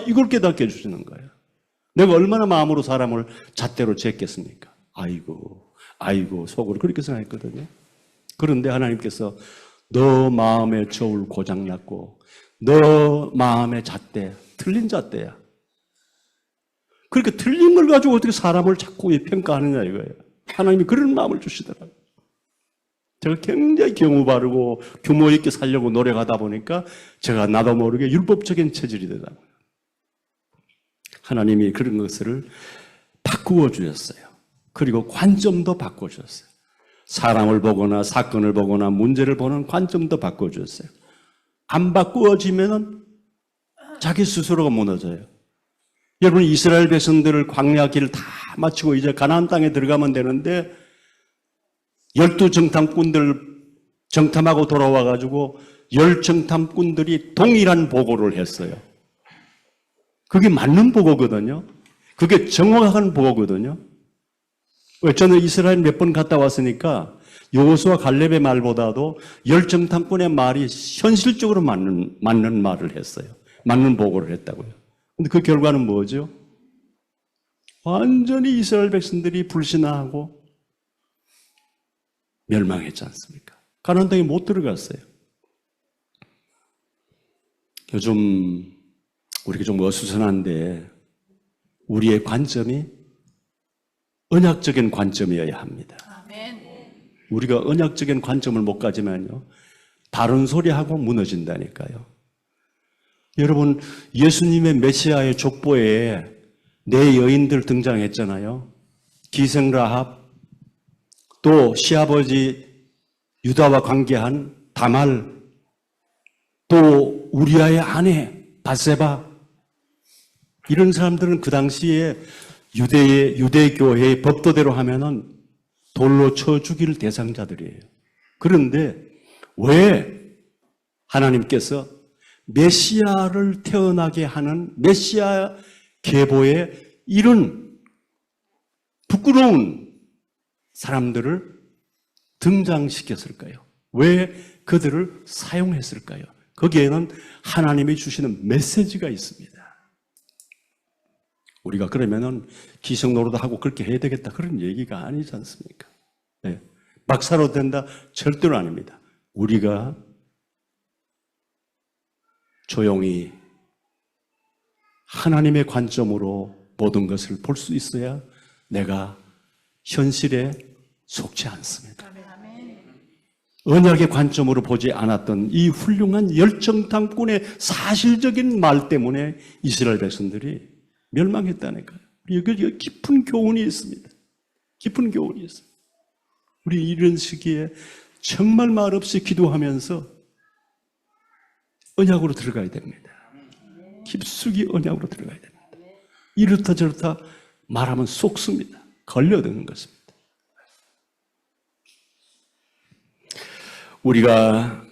이걸 깨닫게 해주시는 거예요. 내가 얼마나 마음으로 사람을 잣대로 쟀겠습니까? 아이고 속으로 그렇게 생각했거든요. 그런데 하나님께서 너 마음의 저울 고장났고 너 마음의 잣대 틀린 잣대야. 그러니까 틀린 걸 가지고 어떻게 사람을 자꾸 평가하느냐 이거예요. 하나님이 그런 마음을 주시더라고요. 제가 굉장히 경우 바르고 규모 있게 살려고 노력하다 보니까 제가 나도 모르게 율법적인 체질이 되더라고요. 하나님이 그런 것을 바꾸어 주셨어요. 그리고 관점도 바꾸어 주셨어요. 사람을 보거나 사건을 보거나 문제를 보는 관점도 바꾸어 주셨어요. 안 바꾸어지면은 자기 스스로가 무너져요. 여러분 이스라엘 백성들을 광야 길을 다 마치고 이제 가나안 땅에 들어가면 되는데 12정탐꾼들 정탐하고 돌아와가지고 10정탐꾼들이 동일한 보고를 했어요. 그게 맞는 보고거든요. 그게 정확한 보고거든요. 왜? 저는 이스라엘 몇 번 갔다 왔으니까 여호수아 갈렙의 말보다도 10정탐꾼의 말이 현실적으로 맞는 말을 했어요. 맞는 보고를 했다고요. 근데 그 결과는 뭐죠? 완전히 이스라엘 백성들이 불신하고 멸망했지 않습니까? 가나안 땅에 못 들어갔어요. 요즘 우리가 좀 어수선한데 우리의 관점이 언약적인 관점이어야 합니다. 우리가 언약적인 관점을 못 가지면요 다른 소리하고 무너진다니까요. 여러분 예수님의 메시아의 족보에 네 여인들 등장했잖아요. 기생라합 또 시아버지 유다와 관계한 다말 또 우리아의 아내 바세바 이런 사람들은 그 당시에 유대교회의 법도대로 하면은 돌로 쳐 죽일 대상자들이에요. 그런데 왜 하나님께서 메시아를 태어나게 하는 메시아 계보에 이런 부끄러운 사람들을 등장시켰을까요? 왜 그들을 사용했을까요? 거기에는 하나님이 주시는 메시지가 있습니다. 우리가 그러면은 기성 노릇하고 그렇게 해야 되겠다 그런 얘기가 아니지 않습니까? 네. 박사로 된다? 절대로 아닙니다. 우리가 조용히 하나님의 관점으로 모든 것을 볼 수 있어야 내가 현실에 속지 않습니다. 언약의 관점으로 보지 않았던 이 훌륭한 열정탐꾼의 사실적인 말 때문에 이스라엘 백성들이 멸망했다니까요. 여기 깊은 교훈이 있습니다. 깊은 교훈이 있습니다. 우리 이런 시기에 정말 말없이 기도하면서 언약으로 들어가야 됩니다. 깊숙이 언약으로 들어가야 됩니다. 이렇다 저렇다 말하면 속습니다. 걸려드는 것입니다. 우리가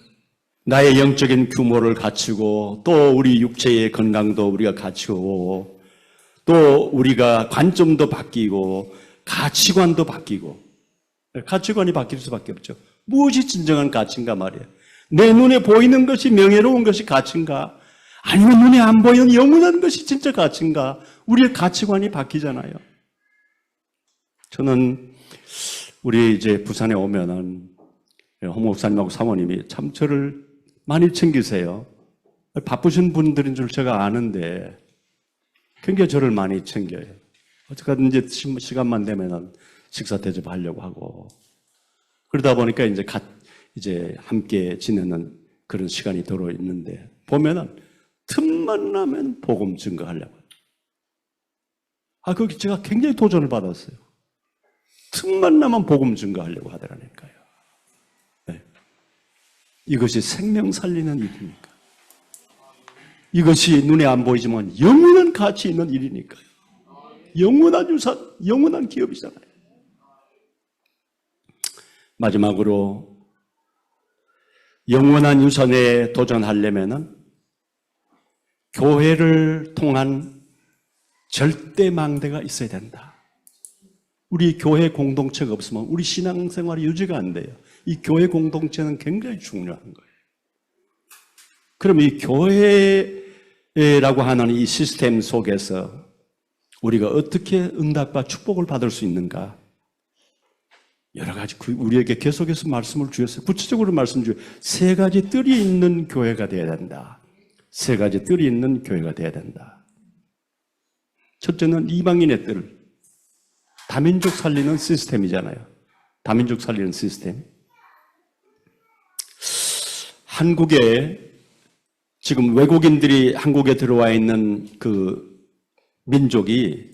나의 영적인 규모를 갖추고 또 우리 육체의 건강도 우리가 갖추고 또 우리가 관점도 바뀌고 가치관도 바뀌고 가치관이 바뀔 수밖에 없죠. 무엇이 진정한 가치인가 말이에요. 내 눈에 보이는 것이 명예로운 것이 가치인가? 아니면 눈에 안 보이는 영원한 것이 진짜 가치인가? 우리의 가치관이 바뀌잖아요. 저는 우리 이제 부산에 오면은 홍 목사님하고 사모님이 참 저를 많이 챙기세요. 바쁘신 분들인 줄 제가 아는데 굉장히 저를 많이 챙겨요. 어쨌든 시간만 되면은 식사 대접하려고 하고 그러다 보니까 이제 함께 지내는 그런 시간이 들어 있는데 보면은 틈만 나면 복음 증거하려고. 거기 제가 굉장히 도전을 받았어요. 틈만 나면 복음 증거하려고 하더라니까요. 네. 이것이 생명 살리는 일이니까. 이것이 눈에 안 보이지만 영원한 가치 있는 일이니까요. 영원한 유산, 영원한 기업이잖아요. 마지막으로 영원한 유산에 도전하려면은 교회를 통한 절대 망대가 있어야 된다. 우리 교회 공동체가 없으면 우리 신앙생활이 유지가 안 돼요. 이 교회 공동체는 굉장히 중요한 거예요. 그럼 이 교회라고 하는 이 시스템 속에서 우리가 어떻게 응답과 축복을 받을 수 있는가? 여러 가지 우리에게 계속해서 말씀을 주셨어요. 구체적으로 말씀 주셨어요. 세 가지 뜰이 있는 교회가 되어야 된다. 세 가지 뜰이 있는 교회가 되어야 된다. 첫째는 이방인의 뜰. 다민족 살리는 시스템이잖아요. 다민족 살리는 시스템. 한국에 지금 외국인들이 한국에 들어와 있는 그 민족이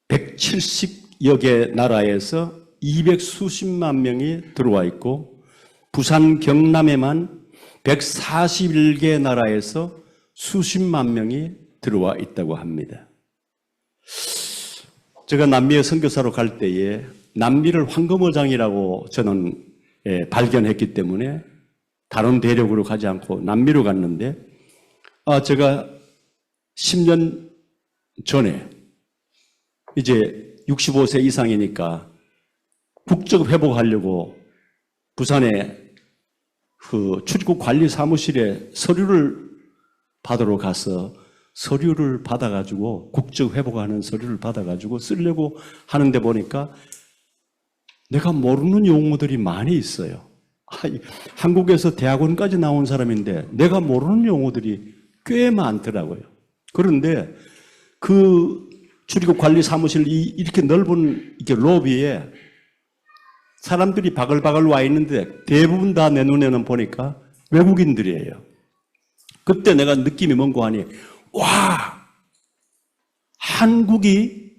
170여 개 나라에서 200수십만 명이 들어와 있고 부산 경남에만 141개 나라에서 수십만 명이 들어와 있다고 합니다. 제가 남미에 선교사로 갈 때에 남미를 황금어장이라고 저는 발견했기 때문에 다른 대륙으로 가지 않고 남미로 갔는데 제가 10년 전에 이제 65세 이상이니까 국적 회복하려고 부산에 그 출입국 관리 사무실에 서류를 받으러 가서 서류를 받아가지고 국적 회복하는 서류를 받아가지고 쓰려고 하는데 보니까 내가 모르는 용어들이 많이 있어요. 한국에서 대학원까지 나온 사람인데 내가 모르는 용어들이 꽤 많더라고요. 그런데 그 출입국 관리 사무실 이렇게 넓은 이렇게 로비에 사람들이 바글바글 와 있는데 대부분 다 내 눈에는 보니까 외국인들이에요. 그때 내가 느낌이 뭔고 하니 와, 한국이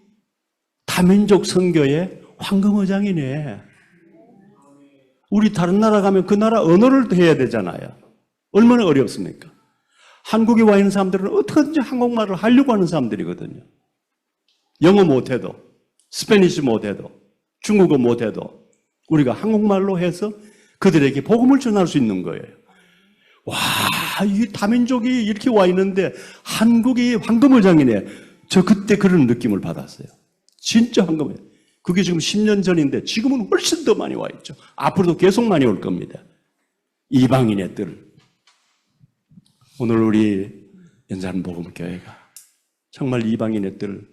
다민족 선교의 황금어장이네. 우리 다른 나라 가면 그 나라 언어를 해야 되잖아요. 얼마나 어렵습니까? 한국에 와 있는 사람들은 어떻게든지 한국말을 하려고 하는 사람들이거든요. 영어 못해도, 스페니쉬 못해도, 중국어 못해도 우리가 한국말로 해서 그들에게 복음을 전할 수 있는 거예요. 와, 이 다민족이 이렇게 와 있는데 한국이 황금어장이네. 저 그때 그런 느낌을 받았어요. 진짜 황금어장. 그게 지금 10년 전인데 지금은 훨씬 더 많이 와 있죠. 앞으로도 계속 많이 올 겁니다. 이방인의 뜰. 오늘 우리 연산복음교회가 정말 이방인의 뜰,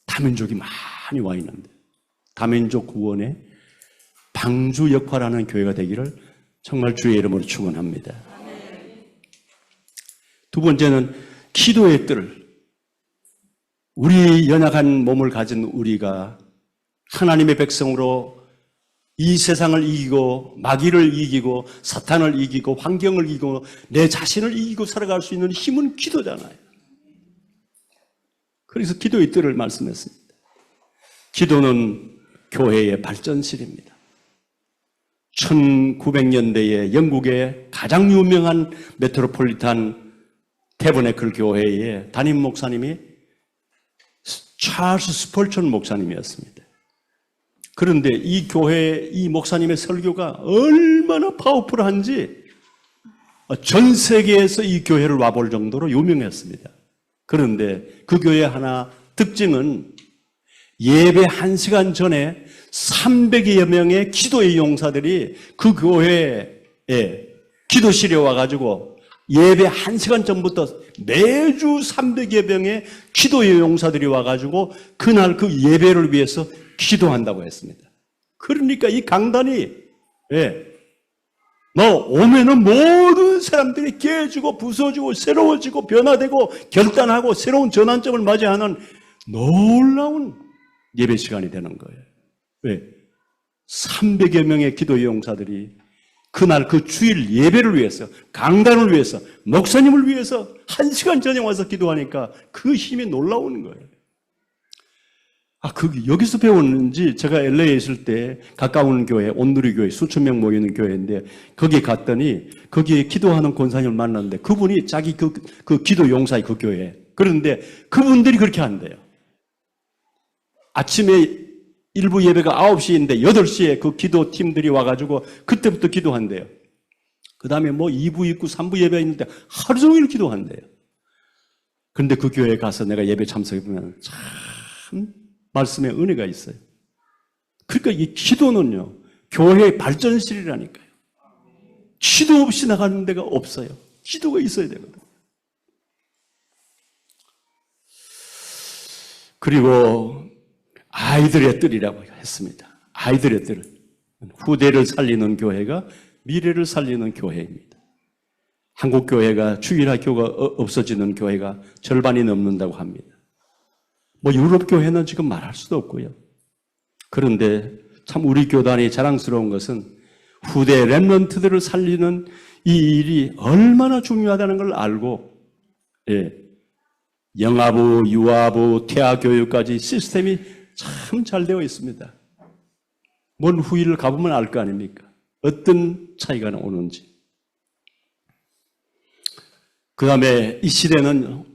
다민족이 많이 와 있는데 다민족 구원의 방주 역할하는 교회가 되기를 정말 주의 이름으로 축원합니다. 두 번째는 기도의 뜰. 우리 연약한 몸을 가진 우리가 하나님의 백성으로 이 세상을 이기고 마귀를 이기고 사탄을 이기고 환경을 이기고 내 자신을 이기고 살아갈 수 있는 힘은 기도잖아요. 그래서 기도의 뜰을 말씀했습니다. 기도는 교회의 발전실입니다. 1900년대에 영국의 가장 유명한 메트로폴리탄 태버네클 교회의 담임 목사님이 찰스 스펄천 목사님이었습니다. 그런데 이 교회 이 목사님의 설교가 얼마나 파워풀한지 전 세계에서 이 교회를 와볼 정도로 유명했습니다. 그런데 그 교회 하나 특징은 예배 1시간 전에 300여 명의 기도의 용사들이 그 교회에 기도실에 와가지고 예배 1시간 전부터 매주 300여 명의 기도의 용사들이 와가지고 그날 그 예배를 위해서 기도한다고 했습니다. 그러니까 이 강단이 오면은 모든 사람들이 깨지고 부서지고 새로워지고 변화되고 결단하고 새로운 전환점을 맞이하는 놀라운 예배 시간이 되는 거예요. 왜? 300여 명의 기도 용사들이 그날 그 주일 예배를 위해서, 강단을 위해서, 목사님을 위해서 1시간 전에 와서 기도하니까 그 힘이 놀라운 거예요. 여기서 배웠는지 제가 LA에 있을 때 가까운 교회, 온누리 교회, 수천 명 모이는 교회인데 거기 갔더니 거기에 기도하는 권사님을 만났는데 그분이 자기 그 기도 용사의 그 교회. 그런데 그분들이 그렇게 한대요. 아침에 일부 예배가 9시인데 8시에 그 기도팀들이 와가지고 그때부터 기도한대요. 그 다음에 2부 있고 3부 예배가 있는데 하루 종일 기도한대요. 그런데 그 교회에 가서 내가 예배 참석해보면 참 말씀에 은혜가 있어요. 그러니까 이 기도는요, 교회의 발전실이라니까요. 기도 없이 나가는 데가 없어요. 기도가 있어야 되거든요. 그리고 아이들의 뜰이라고 했습니다. 아이들의 뜰. 후대를 살리는 교회가 미래를 살리는 교회입니다. 한국 교회가 주일학교가 없어지는 교회가 절반이 넘는다고 합니다. 유럽 교회는 지금 말할 수도 없고요. 그런데 참 우리 교단이 자랑스러운 것은 후대 렘넌트들을 살리는 이 일이 얼마나 중요하다는 걸 알고, 영아부, 유아부, 태아교육까지 시스템이 참 잘 되어 있습니다. 먼 후일을 가보면 알 거 아닙니까? 어떤 차이가 오는지. 그 다음에 이 시대는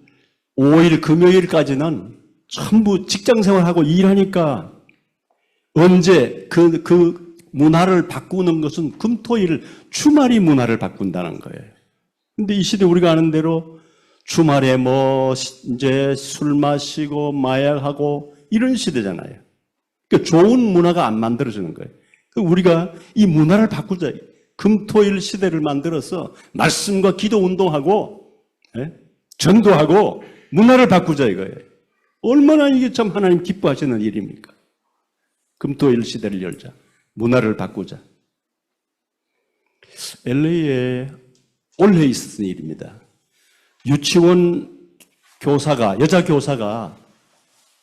5일 금요일까지는 전부 직장생활하고 일하니까 언제 그 문화를 바꾸는 것은 금토일 주말이 문화를 바꾼다는 거예요. 근데 이 시대 우리가 아는 대로 주말에 이제 술 마시고 마약하고 이런 시대잖아요. 그러니까 좋은 문화가 안 만들어지는 거예요. 우리가 이 문화를 바꾸자. 금토일 시대를 만들어서 말씀과 기도 운동하고 전도하고 문화를 바꾸자 이거예요. 얼마나 이게 참 하나님 기뻐하시는 일입니까? 금토일 시대를 열자. 문화를 바꾸자. LA에 올해 있었던 일입니다. 유치원 교사가, 여자 교사가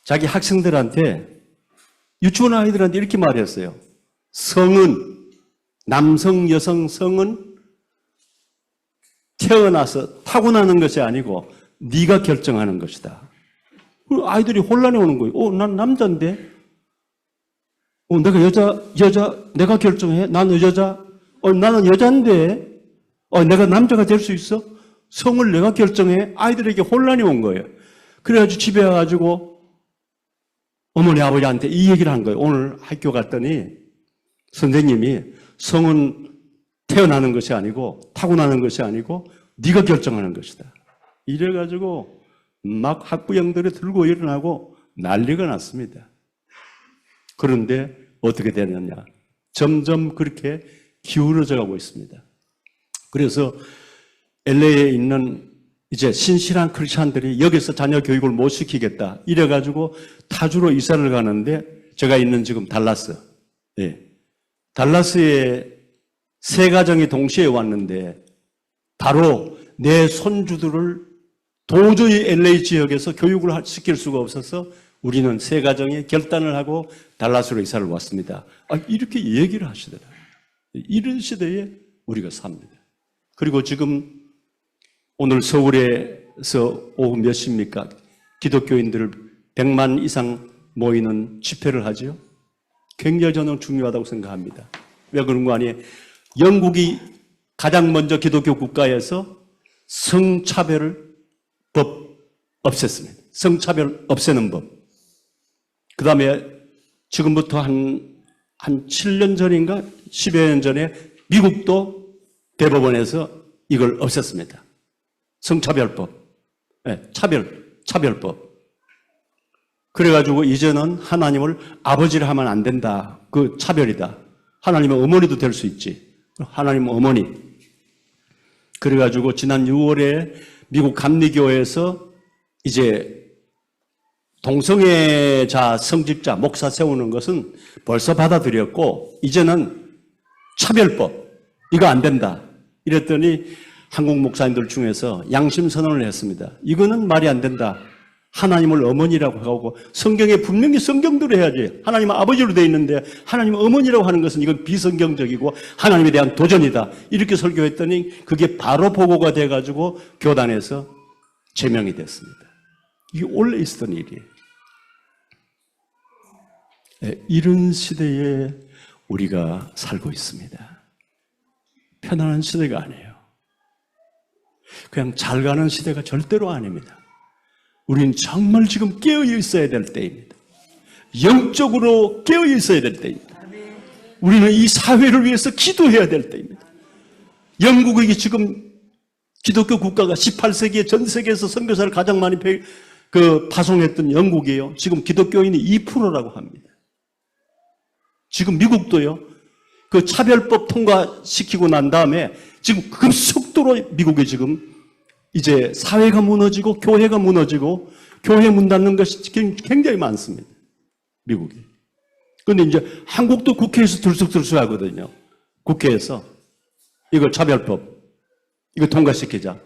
자기 학생들한테, 유치원 아이들한테 이렇게 말했어요. 성은, 남성, 여성 성은 태어나서 타고나는 것이 아니고 네가 결정하는 것이다. 아이들이 혼란해 오는 거예요. 난 남자인데? 내가 여자, 내가 결정해? 나는 여자? 나는 여자인데? 내가 남자가 될 수 있어? 성을 내가 결정해? 아이들에게 혼란이 온 거예요. 그래가지고 집에 와가지고 어머니, 아버지한테 이 얘기를 한 거예요. 오늘 학교 갔더니 선생님이 성은 태어나는 것이 아니고 타고나는 것이 아니고 네가 결정하는 것이다. 이래가지고 막 학부형들이 들고 일어나고 난리가 났습니다. 그런데 어떻게 되느냐. 점점 그렇게 기울어져 가고 있습니다. 그래서 LA에 있는 이제 신실한 크리스찬들이 여기서 자녀 교육을 못 시키겠다. 이래가지고 타주로 이사를 가는데 제가 있는 지금 달라스. 달라스에 세 가정이 동시에 왔는데 바로 내 손주들을 도저히 LA 지역에서 교육을 시킬 수가 없어서 우리는 세 가정이 결단을 하고 달라스로 이사를 왔습니다. 이렇게 얘기를 하시더라고요. 이런 시대에 우리가 삽니다. 그리고 지금 오늘 서울에서 오후 몇 시입니까? 기독교인들 100만 이상 모이는 집회를 하죠. 굉장히 저는 중요하다고 생각합니다. 왜 그런 거 아니에요? 영국이 가장 먼저 기독교 국가에서 성차별을 법 없앴습니다. 성차별 없애는 법. 그 다음에 지금부터 한 7년 전인가 10여 년 전에 미국도 대법원에서 이걸 없앴습니다. 성차별법. 차별. 차별법. 그래가지고 이제는 하나님을 아버지를 하면 안 된다. 그 차별이다. 하나님은 어머니도 될 수 있지. 하나님은 어머니. 그래가지고 지난 6월에 미국 감리교회에서 이제 동성애자 성직자 목사 세우는 것은 벌써 받아들였고 이제는 차별법 이거 안 된다. 이랬더니 한국 목사님들 중에서 양심 선언을 했습니다. 이거는 말이 안 된다. 하나님을 어머니라고 하고 성경에 분명히 성경대로 해야지. 하나님은 아버지로 되어 있는데 하나님은 어머니라고 하는 것은 이건 비성경적이고 하나님에 대한 도전이다. 이렇게 설교했더니 그게 바로 보고가 돼가지고 교단에서 제명이 됐습니다. 이게 원래 있었던 일이에요. 네, 이런 시대에 우리가 살고 있습니다. 편안한 시대가 아니에요. 그냥 잘 가는 시대가 절대로 아닙니다. 우리는 정말 지금 깨어 있어야 될 때입니다. 영적으로 깨어 있어야 될 때입니다. 우리는 이 사회를 위해서 기도해야 될 때입니다. 영국이 지금 기독교 국가가 18세기에 전 세계에서 선교사를 가장 많이 파송했던 영국이에요. 지금 기독교인이 2%라고 합니다. 지금 미국도요. 그 차별법 통과시키고 난 다음에 지금 급속도로 미국이 지금 이제 사회가 무너지고 교회가 무너지고 교회 문 닫는 것이 굉장히 많습니다. 미국이. 그런데 이제 한국도 국회에서 들쑥들쑥 하거든요. 국회에서 이걸 차별법 이거 통과시키자.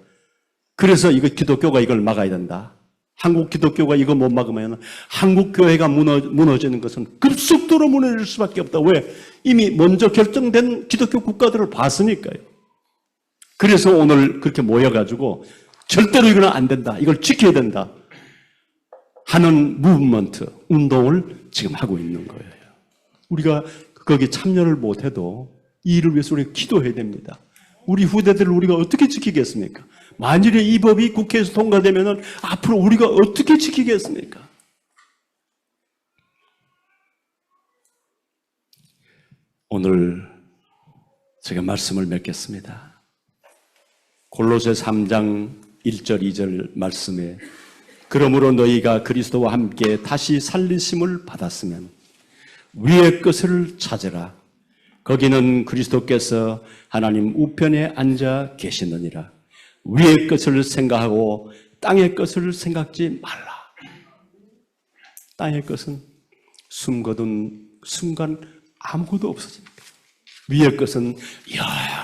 그래서 이거 기독교가 이걸 막아야 된다. 한국 기독교가 이거 못 막으면 한국 교회가 무너지는 것은 급속도로 무너질 수밖에 없다. 왜? 이미 먼저 결정된 기독교 국가들을 봤으니까요. 그래서 오늘 그렇게 모여가지고 절대로 이거는 안 된다. 이걸 지켜야 된다. 하는 무브먼트, 운동을 지금 하고 있는 거예요. 우리가 거기 참여를 못해도 이 일을 위해서 우리가 기도해야 됩니다. 우리 후대들을 우리가 어떻게 지키겠습니까? 만일에 이 법이 국회에서 통과되면 앞으로 우리가 어떻게 지키겠습니까? 오늘 제가 말씀을 맺겠습니다. 골로새 3장 1절 2절 말씀에 그러므로 너희가 그리스도와 함께 다시 살리심을 받았으면 위의 것을 찾으라. 거기는 그리스도께서 하나님 우편에 앉아 계시느니라. 위의 것을 생각하고 땅의 것을 생각지 말라. 땅의 것은 숨거둔 순간 아무것도 없어집니다. 위의 것은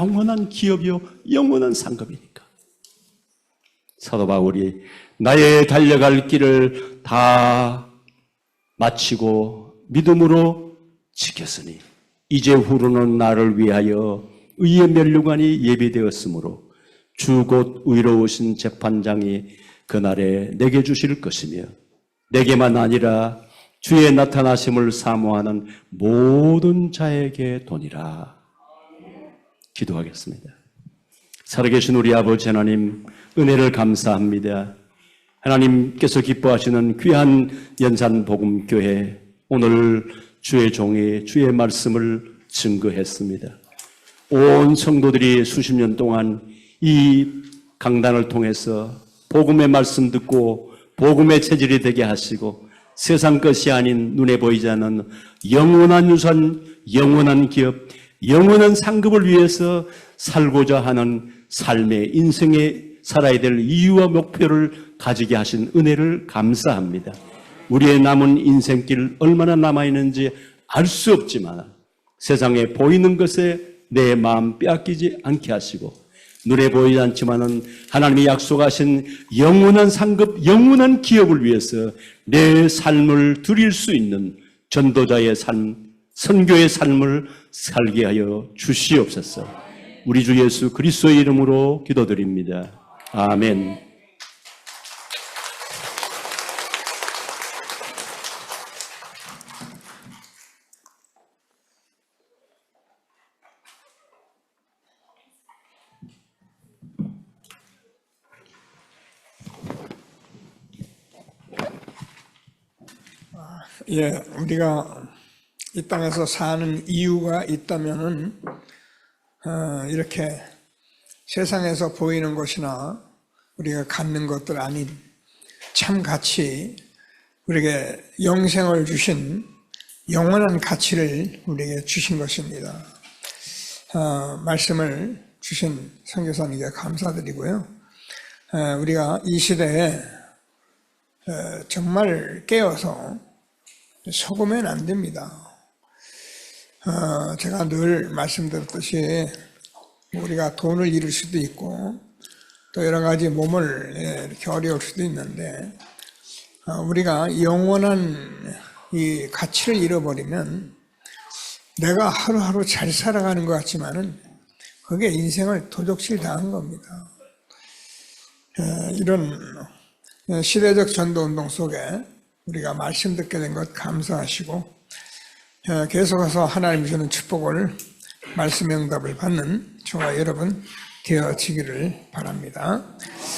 영원한 기업이요 영원한 상급이니까. 사도 바울이 나의 달려갈 길을 다 마치고 믿음으로 지켰으니 이제 후로는 나를 위하여 의의 면류관이 예비되었으므로 주 곧 의로우신 재판장이 그날에 내게 주실 것이며 내게만 아니라 주의 나타나심을 사모하는 모든 자에게 도니라. 기도하겠습니다. 살아계신 우리 아버지 하나님, 은혜를 감사합니다. 하나님께서 기뻐하시는 귀한 연산복음교회, 오늘 주의 종이 주의 말씀을 증거했습니다. 온 성도들이 수십 년 동안 이 강단을 통해서 복음의 말씀 듣고 복음의 체질이 되게 하시고 세상 것이 아닌 눈에 보이지 않는 영원한 유산, 영원한 기업, 영원한 상급을 위해서 살고자 하는 삶의 인생에 살아야 될 이유와 목표를 가지게 하신 은혜를 감사합니다. 우리의 남은 인생길 얼마나 남아있는지 알 수 없지만 세상에 보이는 것에 내 마음 빼앗기지 않게 하시고 눈에 보이지 않지만은 하나님이 약속하신 영원한 상급, 영원한 기업을 위해서 내 삶을 드릴 수 있는 전도자의 삶, 선교의 삶을 살게 하여 주시옵소서. 우리 주 예수 그리스도의 이름으로 기도드립니다. 아멘. 예, 우리가 이 땅에서 사는 이유가 있다면은 이렇게 세상에서 보이는 것이나 우리가 갖는 것들 아닌 참 가치, 우리에게 영생을 주신 영원한 가치를 우리에게 주신 것입니다. 말씀을 주신 선교사님께 감사드리고요. 우리가 이 시대에 정말 깨어서 속으면 안 됩니다. 제가 늘 말씀드렸듯이 우리가 돈을 잃을 수도 있고 또 여러 가지 몸을 이렇게 어려울 수도 있는데 우리가 영원한 이 가치를 잃어버리면 내가 하루하루 잘 살아가는 것 같지만은 그게 인생을 도적질 당한 겁니다. 이런 시대적 전도운동 속에 우리가 말씀 듣게 된 것 감사하시고 계속해서 하나님 주는 축복을 말씀의 응답을 받는 저와 여러분 되어지기를 바랍니다.